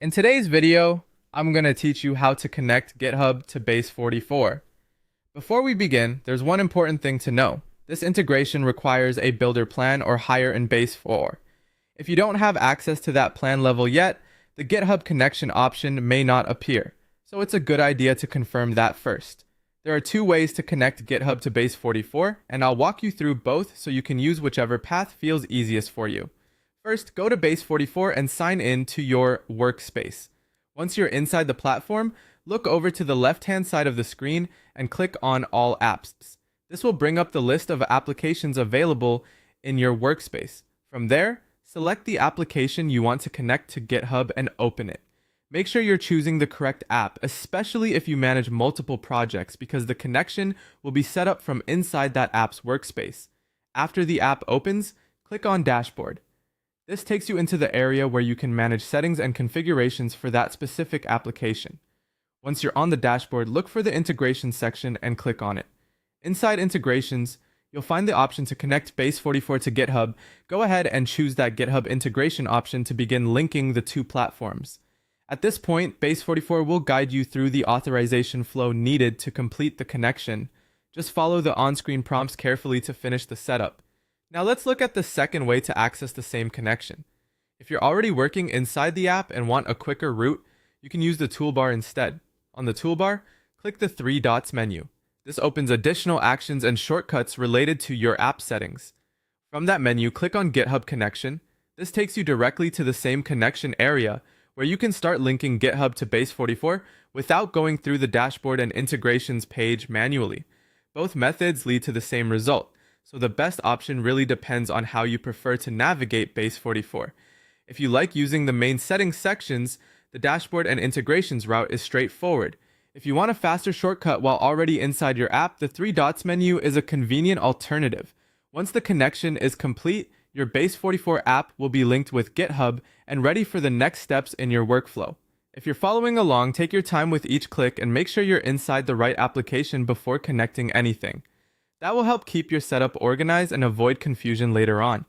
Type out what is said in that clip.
In today's video, I'm going to teach you how to connect GitHub to Base44. Before we begin, there's one important thing to know. This integration requires a builder plan or higher in Base 4. If you don't have access to that plan level yet, the GitHub connection option may not appear, so it's a good idea to confirm that first. There are two ways to connect GitHub to Base44, and I'll walk you through both so you can use whichever path feels easiest for you. First, go to Base44 and sign in to your workspace. Once you're inside the platform, look over to the left-hand side of the screen and click on All Apps. This will bring up the list of applications available in your workspace. From there, select the application you want to connect to GitHub and open it. Make sure you're choosing the correct app, especially if you manage multiple projects, because the connection will be set up from inside that app's workspace. After the app opens, click on Dashboard. This takes you into the area where you can manage settings and configurations for that specific application. Once you're on the dashboard, look for the integration section and click on it. Inside integrations, you'll find the option to connect Base44 to GitHub. Go ahead and choose that GitHub integration option to begin linking the two platforms. At this point, Base44 will guide you through the authorization flow needed to complete the connection. Just follow the on-screen prompts carefully to finish the setup. Now let's look at the second way to access the same connection. If you're already working inside the app and want a quicker route, you can use the toolbar instead. On the toolbar, click the three dots menu. This opens additional actions and shortcuts related to your app settings. From that menu, click on GitHub Connection. This takes you directly to the same connection area where you can start linking GitHub to Base44 without going through the dashboard and integrations page manually. Both methods lead to the same result. So the best option really depends on how you prefer to navigate Base44. If you like using the main settings sections, the dashboard and integrations route is straightforward. If you want a faster shortcut while already inside your app, the three dots menu is a convenient alternative. Once the connection is complete, your Base44 app will be linked with GitHub and ready for the next steps in your workflow. If you're following along, take your time with each click and make sure you're inside the right application before connecting anything. That will help keep your setup organized and avoid confusion later on.